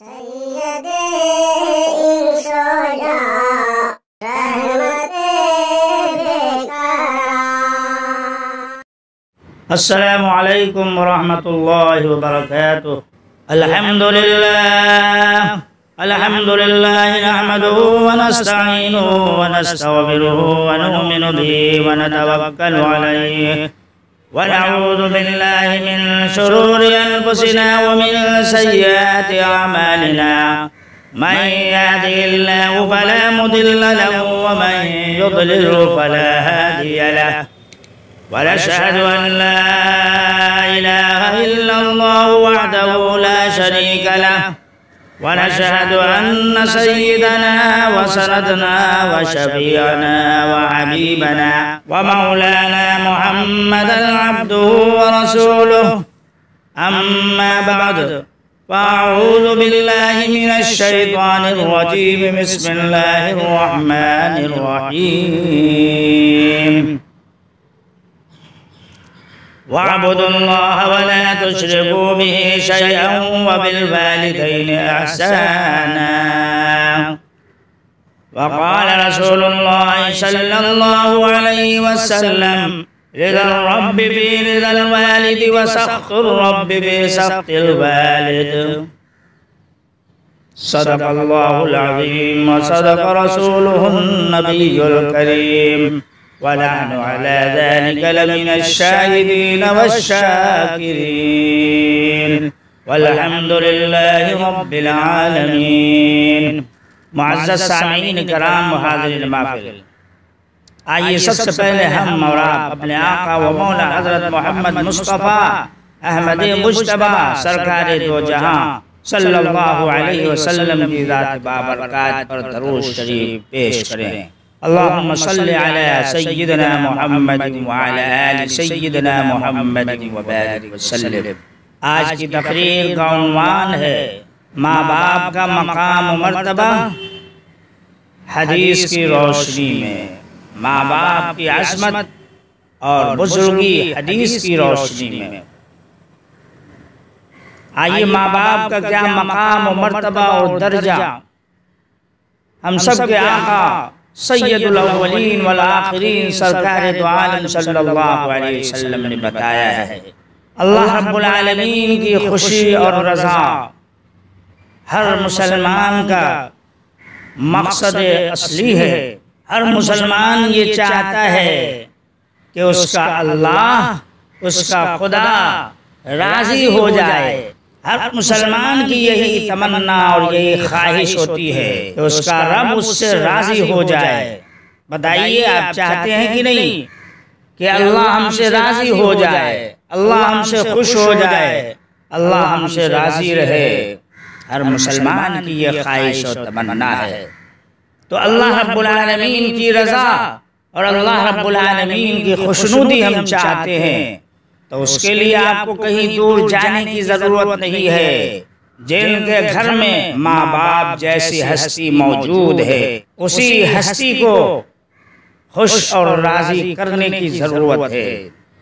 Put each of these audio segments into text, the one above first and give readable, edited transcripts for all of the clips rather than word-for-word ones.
سید انشاء رحمت السلام علیکم ورحمۃ اللہ وبرکاتہ۔ الحمد للہ نحمده ونستعینه ونستغفره ونؤمن به ونتوکل علیہ ونعوذ باللہ من شرور انفسنا ومن سیئات اعمالنا من يهده الله فلا مضل له ومن يضلل فلا هادي له ونشهد أن لا إله إلا الله وحده لا شريك له ونشهد أن سيدنا وسندنا وشفيعنا وحبيبنا ومولانا محمدا عبده ورسوله أما بعد فأعوذ بالله من الشيطان الرجيم بسم الله الرحمن الرحيم وَاعْبُدُوا اللَّهَ وَلَا تُشْرِكُوا بِهِ شَيْئًا وَبِالْوَالِدَيْنِ إِحْسَانًا وقال رسول الله صلى الله عليه وسلم رضا الرب برضا الوالد وسخط الرب بسخط الوالد صدق الله العظيم وصدق رسوله النبي الكريم ونحن على ذلك لمن الشاهدين والشاكرين والحمد لله رب العالمين۔ معزز سامعین کرام و حاضرین محفل، آئیے سب سے پہلے ہم اور آپ اپنے آقا و مولا حضرت محمد مصطفیٰ احمد مجتبیٰ سرکار دو جہاں صلی اللہ علیہ وسلم کی ذات بابرکات پر درود شریف پیش کریں۔ اللہم صلی علی سیدنا محمد وعلی آل سیدنا محمد وبارک وسلم۔ آج کی تقریر کا عنوان ہے ماں باپ کا مقام و مرتبہ حدیث کی روشنی میں، ماں باپ کی عظمت اور بزرگی حدیث کی روشنی میں۔ آئیے ماں باپ کا کیا مقام و مرتبہ اور درجہ ہم سب کے آقا سید الاولین والآخرین سرکار دو عالم صلی اللہ علیہ وسلم نے بتایا ہے۔ اللہ رب العالمین کی خوشی اور رضا ہر مسلمان کا مقصد اصلی ہے۔ ہر مسلمان یہ چاہتا ہے کہ اس کا اللہ، اس کا خدا راضی ہو جائے۔ ہر مسلمان کی یہی تمنا اور یہی خواہش ہوتی ہے کہ اس کا رب اس سے راضی ہو جائے۔ بتائیے آپ چاہتے ہیں کہ نہیں کہ اللہ ہم سے راضی ہو جائے، اللہ ہم سے خوش ہو جائے، اللہ ہم سے راضی رہے؟ ہر مسلمان کی یہ خواہش اور تمنا ہے۔ تو اللہ رب العالمین کی رضا اور اللہ رب العالمین کی خوشنودی ہم چاہتے ہیں، تو اس کے لیے آپ کو کہیں دور جانے کی ضرورت نہیں ہے۔ جن کے گھر میں ماں باپ جیسی ہستی موجود ہے، اسی ہستی کو خوش اور راضی کرنے کی ضرورت ہے۔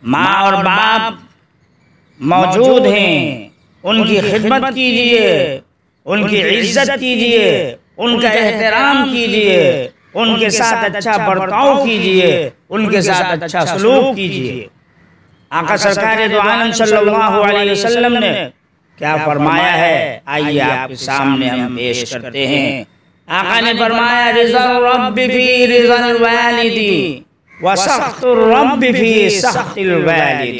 ماں اور باپ موجود ہیں، ان کی خدمت کیجئے، ان کی عزت کیجئے، ان کا احترام کیجئے، ان کے ساتھ اچھا برتاؤ کیجئے، ان کے ساتھ اچھا سلوک کیجئے۔ آقا سرکار دو عالم صلی اللہ علیہ وسلم نے کیا فرمایا ہے؟ آئیے آپ کے سامنے ہم پیش کرتے ہیں۔ آقا نے فرمایا رضا الرب فی رضا الوالد وسخط الرب فی سخط الوالد۔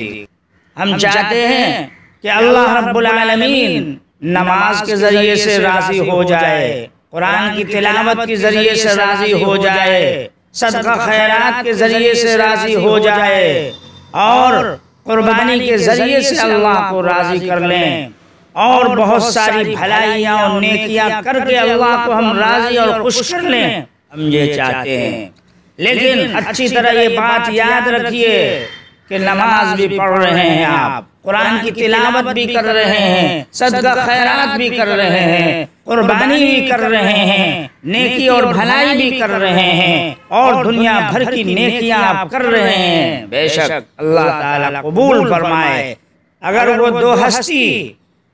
ہم چاہتے ہیں کہ اللہ رب العالمین نماز کے ذریعے سے راضی ہو جائے، قرآن کی تلاوت کے ذریعے سے راضی ہو جائے، صدقہ خیرات کے ذریعے سے راضی ہو جائے، اور قربانی کے ذریعے سے اللہ کو راضی کر لیں، اور بہت ساری بھلائیاں اور نیکیاں کر کے اللہ کو ہم راضی اور خوش کر لیں۔ ہم یہ چاہتے ہیں، لیکن اچھی طرح یہ بات یاد رکھیے کہ نماز بھی پڑھ رہے ہیں آپ، قرآن کی تلاوت بھی کر رہے ہیں، صدقہ خیرات بھی کر رہے ہیں، قربانی بھی کر رہے ہیں، نیکی اور بھلائی بھی کر رہے ہیں، اور دنیا بھر کی نیکیاں آپ کر رہے ہیں، بے شک اللہ تعالیٰ قبول فرمائے۔ اگر وہ دو ہستی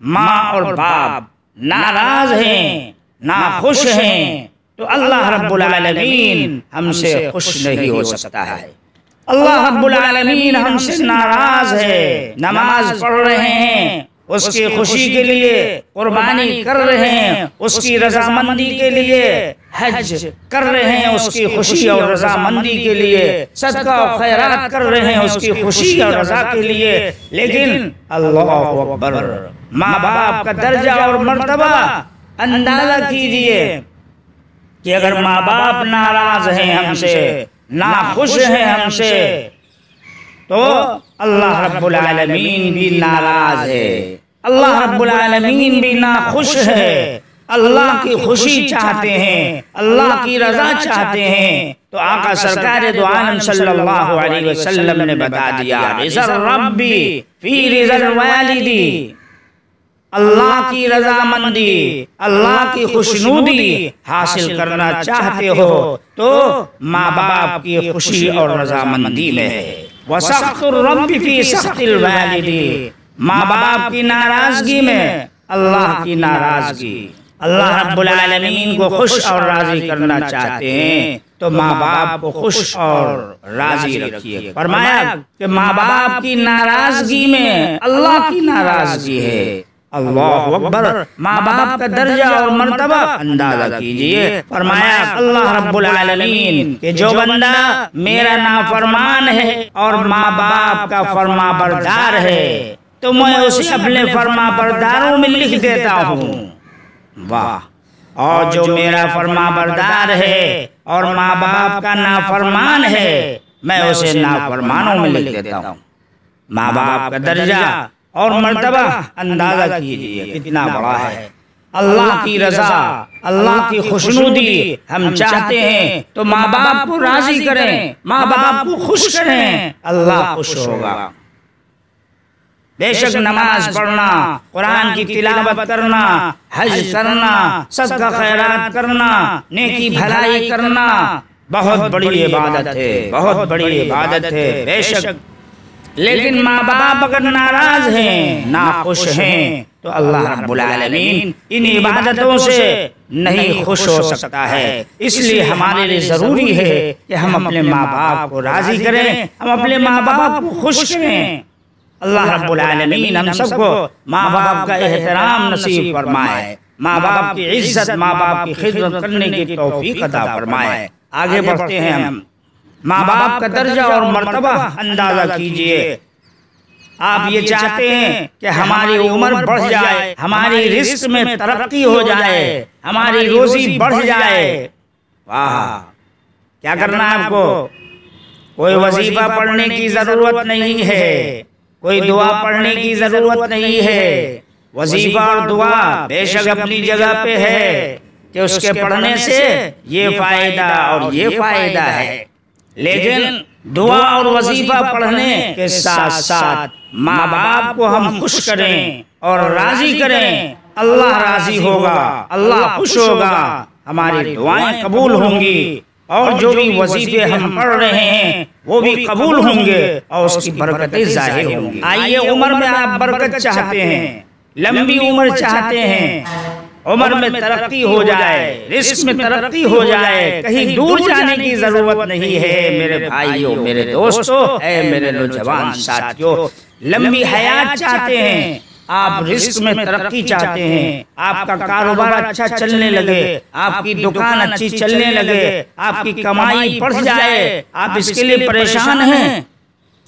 ماں اور باپ ناراض ہیں، ناخوش ہیں، تو اللہ رب العالمین ہم سے خوش نہیں ہو سکتا ہے۔ اللہ رب العالمین ہم سے ناراض ہے، نماز پڑھ رہے ہیں اس کی خوشی کے لیے، قربانی کر رہے ہیں اس کی رضامندی کے لیے، حج کر رہے ہیں اس کی خوشی اور رضامندی کے لیے، صدقہ و خیرات کر رہے ہیں اس کی خوشی اور رضا کے لیے، لیکن اللہ اکبر، ماں باپ کا درجہ اور مرتبہ اندازہ کیجئے کہ اگر ماں باپ ناراض ہیں ہم سے، ناخوش ہیں ہم سے، تو اللہ رب العالمین بھی ناراض ہے، اللہ رب العالمین بھی ناخوش ہے، اللہ کی خوشی چاہتے ہیں، اللہ کی رضا چاہتے ہیں، تو آقا سرکار دو عالم صلی اللہ علیہ وسلم نے بتا دیا، رضا الربی فی رضا الوالدی، اللہ کی رضامندی، اللہ کی خوشنودی حاصل کرنا چاہتے ہو تو ماں باپ کی خوشی اور رضامندی میں ہے۔ وَسَخْطُ الرَّبِّ فِي سَخْطِ الْوَالِدِ، ماں باپ کی ناراضگی میں اللہ کی ناراضگی۔ اللہ رب العالمین کو خوش اور راضی کرنا چاہتے ہیں تو ماں باپ کو خوش اور راضی رکھیے۔ فرمایا کہ ماں باپ کی ناراضگی میں اللہ کی ناراضگی ہے۔ اللہ اکبر، ماں باپ کا درجہ اور مرتبہ اندازہ کیجئے۔ فرمایا اللہ رب العالمین کہ جو بندہ میرا نافرمان ہے اور ماں باپ کا فرما بردار ہے تو میں اسے اپنے فرما برداروں میں لکھ دیتا ہوں۔ واہ! اور جو میرا فرما بردار ہے اور ماں باپ کا نافرمان ہے میں اسے نافرمانوں میں لکھ دیتا ہوں۔ ماں باپ کا درجہ اور مرتبہ اندازہ کیجئے کتنا بڑا ہے۔ اللہ کی رضا، اللہ کی خوشنودی ہم چاہتے ہیں تو ماں باپ کو راضی کریں، ماں باپ کو خوش کریں، اللہ خوش ہوگا۔ بے شک نماز پڑھنا، قرآن کی تلاوت کرنا، حج کرنا، صدقہ خیرات کرنا، نیکی بھلائی کرنا بہت بڑی عبادت ہے، بہت بڑی عبادت ہے بے شک، لیکن ماں باپ اگر ناراض ہیں، ناخوش ہیں تو اللہ رب العالمین ان عبادتوں سے نہیں خوش ہو سکتا ہے۔ اس لیے ہمارے لیے ضروری ہے کہ ہم اپنے ماں باپ کو راضی کریں، ہم اپنے ماں باپ کو خوش کریں۔ اللہ رب العالمین ہم سب کو ماں باپ کا احترام نصیب فرمائے، ماں باپ کی عزت، ماں باپ کی خدمت کرنے کی توفیق عطا فرمائے۔ آگے بڑھتے ہیں ہم، ماں باپ کا درجہ اور مرتبہ اندازہ کیجئے۔ آپ یہ چاہتے ہیں کہ ہماری عمر بڑھ جائے، ہماری رزق میں ترقی ہو جائے، ہماری روزی بڑھ جائے، واہ! کیا کرنا ہے آپ کو؟ کوئی وظیفہ پڑھنے کی ضرورت نہیں ہے، کوئی دعا پڑھنے کی ضرورت نہیں ہے۔ وظیفہ اور دعا بے شک اپنی جگہ پہ ہے کہ اس کے پڑھنے سے یہ فائدہ اور یہ فائدہ ہے، لیکن دعا اور وظیفہ پڑھنے کے ساتھ ساتھ ماں باپ کو ہم خوش کریں اور راضی کریں، اللہ راضی ہوگا، اللہ خوش ہوگا، ہماری دعائیں قبول ہوں گی اور جو بھی وظیفے ہم پڑھ رہے ہیں وہ بھی قبول ہوں گے اور اس کی برکتیں ظاہر ہوں گی۔ آئیے، عمر میں آپ برکت چاہتے ہیں، لمبی عمر چاہتے ہیں، عمر میں ترقی ہو جائے، رزق میں ترقی ہو جائے، کہیں دور جانے کی ضرورت نہیں ہے میرے بھائیوں، میرے دوستوں، اے میرے نوجوان ساتھیوں، لمبی حیات چاہتے ہیں، آپ رزق میں ترقی چاہتے ہیں، آپ کا کاروبار اچھا چلنے لگے، آپ کی دکان اچھی چلنے لگے، آپ کی کمائی بڑھ جائے، آپ اس کے لیے پریشان ہیں۔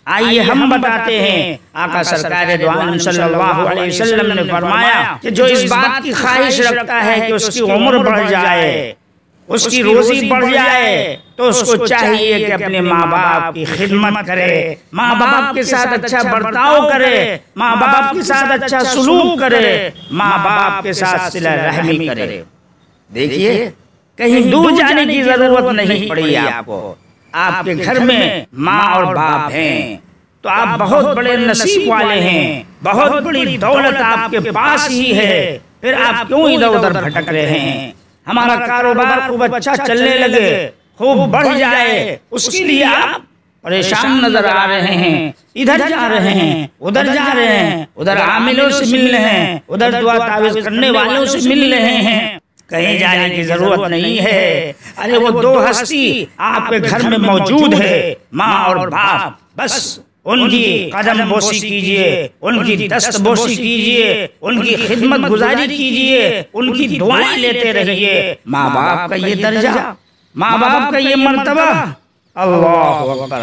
آئیے ہم بتاتے ہیں، آقا سرکار دو عالم صلی اللہ علیہ وسلم نے فرمایا کہ جو اس بات کی خواہش رکھتا ہے کہ اس کی عمر بڑھ جائے، اس کی روزی بڑھ جائے، تو اس کو چاہیے کہ اپنے ماں باپ کی خدمت کرے، ماں باپ کے ساتھ اچھا برتاؤ کرے، ماں باپ کے ساتھ اچھا سلوک کرے، ماں باپ کے ساتھ صلہ رحمی کرے۔ دیکھیے، کہیں دور جانے کی ضرورت نہیں پڑی آپ کو، آپ کے گھر میں ماں اور باپ ہیں تو آپ بہت بڑے نصیب والے ہیں، بہت بڑی دولت آپ کے پاس ہی ہے، پھر آپ کیوں ادھر ادھر بھٹک رہے ہیں؟ ہمارا کاروبار خوب اچھا چلنے لگے، خوب بڑھ جائے، اس کے لیے آپ پریشان نظر آ رہے ہیں، ادھر جا رہے ہیں، ادھر جا رہے ہیں، ادھر عاملوں سے مل رہے ہیں، ادھر دعا تعویذ کرنے والوں سے مل رہے ہیں، کہیں جانے کی ضرورت نہیں ہے۔ ارے وہ دو ہستی آپ کے گھر میں موجود ہے، ماں اور باپ، بس ان کی قدم بوسی کیجئے، ان کی دست بوسی کیجئے، ان کی خدمت گزاری کیجئے، ان کی دعائیں لیتے رہیے۔ ماں باپ کا یہ درجہ، ماں باپ کا یہ مرتبہ، اللہ اکبر۔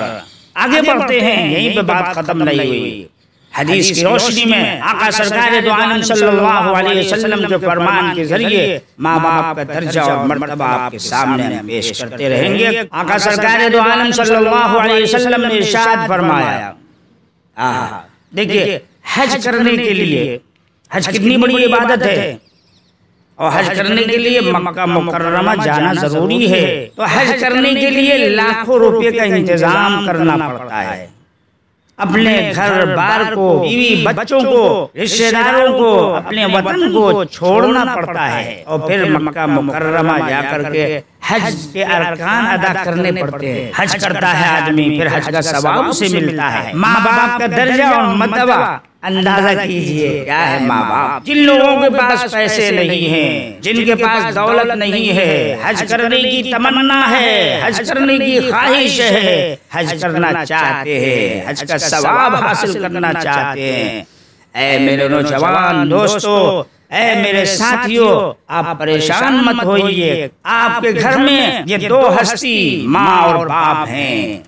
آگے بڑھتے ہیں، یہیں پہ بات ختم نہیں ہوئی۔ حدیث کی روشنی میں آقا سرکار دو عالم صلی اللہ علیہ وسلم کے فرمان کے ذریعے ماں باپ کا درجہ اور مرتبہ آپ کے سامنے ہم پیش کرتے رہیں گے۔ آقا سرکار دو عالم صلی اللہ علیہ وسلم نے ارشاد فرمایا، دیکھیے حج کرنے کے لیے، حج کتنی بڑی عبادت ہے، اور حج کرنے کے لیے مکہ مکرمہ جانا ضروری ہے، تو حج کرنے کے لیے لاکھوں روپے کا انتظام کرنا پڑتا ہے۔ اپنے گھر بار کو، بیوی بچوں کو، رشتہ داروں کو، اپنے وطن کو چھوڑنا پڑتا ہے، اور پھر مکہ مکرمہ جا کر کے حج کے ارکان ادا کرنے پڑتے ہیں۔ حج کرتا ہے آدمی، پھر حج کا ثواب اسے ملتا ہے۔ ماں باپ کا درجہ اور مرتبہ اندازہ کیجئے کیا ہے ماں باپ۔ جن لوگوں کے پاس پیسے نہیں ہیں، جن کے پاس دولت نہیں ہے، حج کرنے کی تمنا ہے، حج کرنے کی خواہش ہے، حج کرنا چاہتے ہیں، حج کا ثواب حاصل کرنا چاہتے ہیں، اے میرے نوجوان دوستو، اے میرے ساتھیوں، آپ پریشان مت ہوئیے۔ آپ کے گھر میں یہ دو ہستی ماں اور باپ ہیں،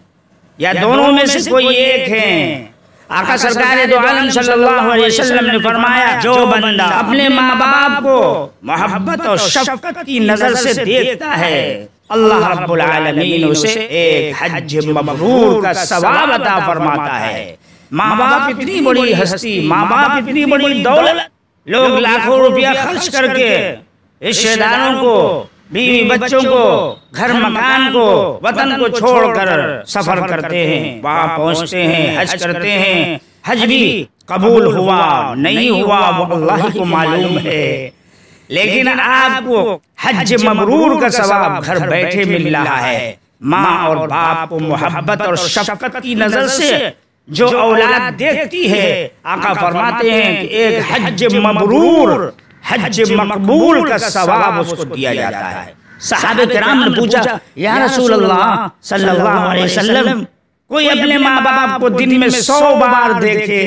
یا دونوں میں سے کوئی ایک ہیں۔ آقا سرکار دو عالم صلی اللہ علیہ وسلم نے فرمایا، جو بندہ اپنے ماں باپ کو محبت اور شفقت کی نظر سے دیکھتا ہے، اللہ رب العالمین اسے ایک حج مبرور کا ثواب عطا فرماتا ہے۔ ماں باپ اتنی بڑی ہستی، ماں باپ اتنی بڑی دولت، لوگ لاکھوں روپیہ خرچ کر کے رشتہ داروں کو، بیوی بچوں کو، گھر مکان کو، وطن کو چھوڑ کر سفر کرتے ہیں، وہاں پہنچتے ہیں، حج کرتے ہیں، حج بھی قبول ہوا نہیں ہوا وہ اللہ کو معلوم ہے، لیکن آپ کو حج مبرور کا ثواب گھر بیٹھے مل رہا ہے۔ ماں اور باپ کو محبت اور شفقت کی نظر سے جو اولاد دیکھتی ہے، آقا فرماتے ہیں کہ ایک حج مبرور، حج مقبول کا ثواب اس کو دیا جاتا ہے۔ صحابہ کرام نے پوچھا، یا رسول اللہ صلی اللہ علیہ وسلم، کوئی اپنے ماں باپ کو دن میں 100 بار دیکھے؟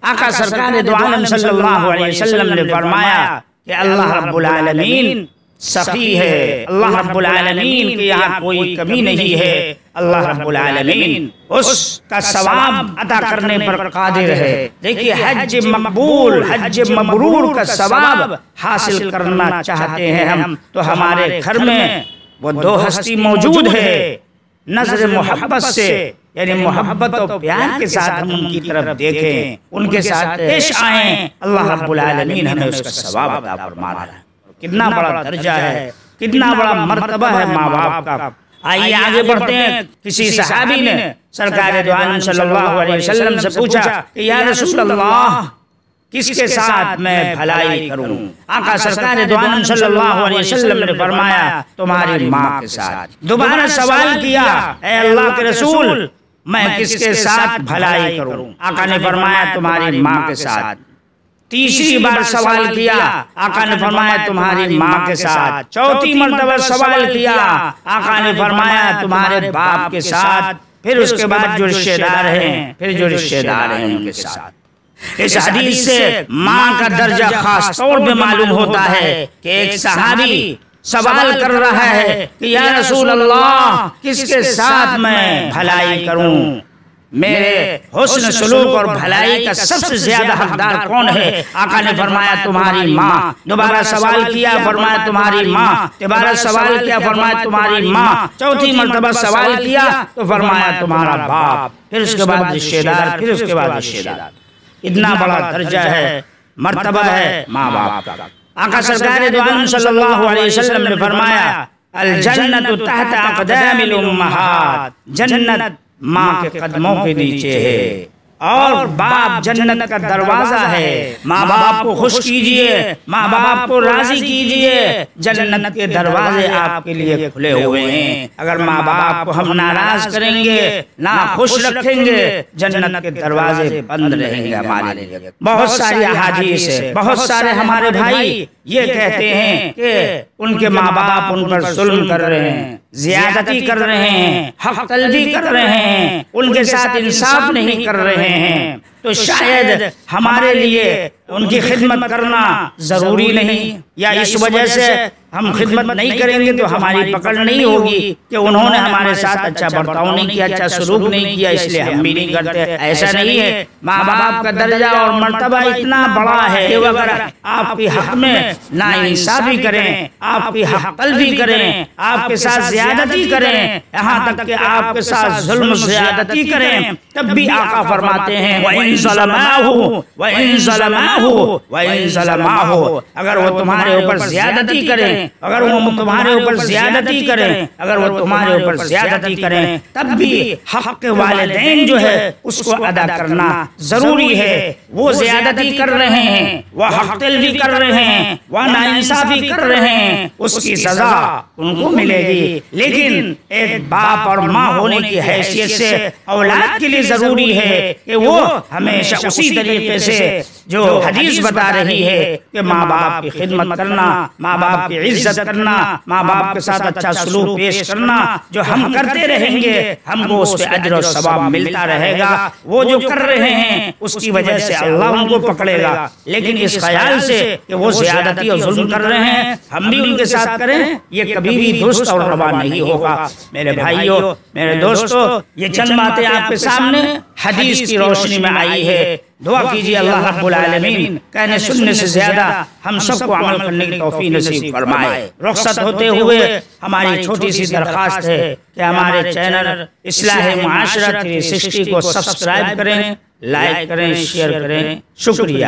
آقا سرکار دو عالم صلی اللہ علیہ وسلم نے فرمایا کہ اللہ رب العالمین سخی ہے، اللہ رب العالمین کے یہاں کوئی کمی نہیں ہے، اللہ رب العالمین اس کا ثواب عطا کرنے پر قادر ہے۔ دیکھیے حج مقبول، حج مبرور کا ثواب حاصل کرنا چاہتے ہیں ہم، تو ہمارے گھر میں وہ دو ہستی موجود ہے، نظر محبت سے، یعنی محبت اور پیار کے ساتھ ہم ان کی طرف دیکھیں، ان کے ساتھ پیش آئیں، اللہ رب العالمین ہمیں اس کا ثواب عطا فرما رہا ہے۔ کتنا بڑا درجہ ہے، کتنا بڑا مرتبہ ہے ماں باپ کا۔ آئیے آگے بڑھتے ہیں۔ کسی صحابی نے سرکار دو عالم صلی اللہ علیہ وسلم سے پوچھا کہ یا رسول اللہ، کس کے ساتھ میں بھلائی کروں؟ آقا سرکار دو عالم صلی اللہ علیہ وسلم نے فرمایا، تمہاری ماں کے ساتھ۔ دوبارہ سوال کیا، اے اللہ کے رسول، میں کس کے ساتھ بھلائی کروں؟ آقا نے فرمایا، تمہاری ماں کے ساتھ۔ تیسری بار سوال کیا، آقا نے فرمایا تمہاری ماں کے ساتھ۔ چوتھی مرتبہ سوال کیا، آقا نے فرمایا تمہارے باپ کے ساتھ۔ پھر اس کے بعد جو رشتہ دار ہیں، ان کے ساتھ۔ اس حدیث سے ماں کا درجہ خاص طور پہ معلوم ہوتا ہے کہ ایک صحابی سوال کر رہا ہے کہ یا رسول اللہ، کس کے ساتھ میں بھلائی کروں؟ میرے حسن سلوک اور بھلائی کا سب سے زیادہ حقدار کون ہے؟ آقا نے فرمایا تمہاری ماں۔ دوبارہ سوال کیا، فرمایا تمہاری ماں۔ دوبارہ سوال کیا، فرمایا تمہاری ماں۔ چوتھی مرتبہ سوال کیا تو فرمایا تمہارا باپ، پھر اس کے بعد رشتہ دار، پھر اس کے بعد رشتہ دار۔ اتنا بڑا درجہ ہے، مرتبہ ہے ماں باپ کا۔ آقا سرکار دو عالم صلی اللہ علیہ وسلم نے فرمایا، الجنت تحت اقدام الامہات، جنت ماں کے قدموں کے نیچے ہے، اور باپ جنت کا دروازہ ہے۔ ماں باپ کو خوش کیجئے، ماں باپ کو راضی کیجئے، جنت کے دروازے آپ کے لیے کھلے ہوئے ہیں۔ اگر ماں باپ کو ہم ناراض کریں گے، نہ خوش رکھیں گے، جنت کے دروازے بند رہیں گے ہمارے لیے۔ بہت ساری احادیث ہے، بہت سارے ہمارے بھائی یہ کہتے ہیں کہ ان کے ماں باپ ان پر ظلم کر رہے ہیں، زیادتی کر رہے ہیں، حق طلبی کر رہے ہیں، ان کے ساتھ انصاف نہیں کر رہے ہیں، تو شاید ہمارے لیے ان کی خدمت کرنا ضروری نہیں، یا اس وجہ سے ہم خدمت نہیں کریں گے تو ہماری پکڑ نہیں ہوگی کہ انہوں نے ہمارے ساتھ اچھا برتاؤ نہیں کیا، اچھا سلوک نہیں کیا، اس لیے ہم بھی نہیں کرتے۔ ایسا نہیں ہے، ماں باپ کا درجہ اور مرتبہ اتنا بڑا ہے کہ اگر آپ کے حق میں ناانصافی کریں، آپ کی حق طلبی کریں، آپ کے ساتھ زیادتی کریں، یہاں تک کہ آپ کے ساتھ ظلم زیادتی کریں، تب بھی آقا فرماتے ہیں وَإِن ظَلَمَاهُ وَإِن ظَلَمَاهُ وَإِن ظَلَمَاهُ، اگر وہ تمہارے اوپر زیادتی کریں، اگر وہ تمہارے اوپر زیادتی کریں، اگر وہ تمہارے اوپر زیادتی کریں، تب بھی حق والدین جو ہے اس کو ادا کرنا ضروری ہے۔ وہ زیادتی کر رہے ہیں، وہ حق طلبی کر رہے ہیں، وہ ناانصافی کر رہے ہیں، اس کی سزا ان کو ملے گی، لیکن ایک باپ اور ماں ہونے کی حیثیت سے اولاد کے لیے ضروری ہے کہ وہ ہمیشہ اسی طریقے سے جو حدیث بتا رہی ہے کہ ماں باپ کی خدمت کرنا، ماں باپ کی عزت کرنا، ماں باپ کے ساتھ اچھا سلوک پیش کرنا، جو ہم کرتے رہیں گے ہم کو اس پہ اجر و ثواب ملتا رہے گا۔ وہ جو کر رہے ہیں اس کی وجہ سے اللہ ان کو پکڑے گا، لیکن اس خیال سے کہ وہ زیادتی اور ظلم کر رہے ہیں ہم بھی ان کے ساتھ کریں، یہ کبھی بھی درست اور روا نہیں ہوگا۔ میرے بھائیوں، میرے دوستوں، یہ چند باتیں آپ کے سامنے حدیث کی روشنی میں آئی ہے۔ دعا کیجیے اللہ رب العالمین کہنے سننے سے زیادہ ہم سب کو عمل کرنے کی توفیق نصیب فرمائے۔ رخصت ہوتے ہوئے ہماری چھوٹی سی درخواست ہے کہ ہمارے چینل اصلاح معاشرہ 360 کو سبسکرائب کریں، لائک کریں، شیئر کریں۔ شکریہ۔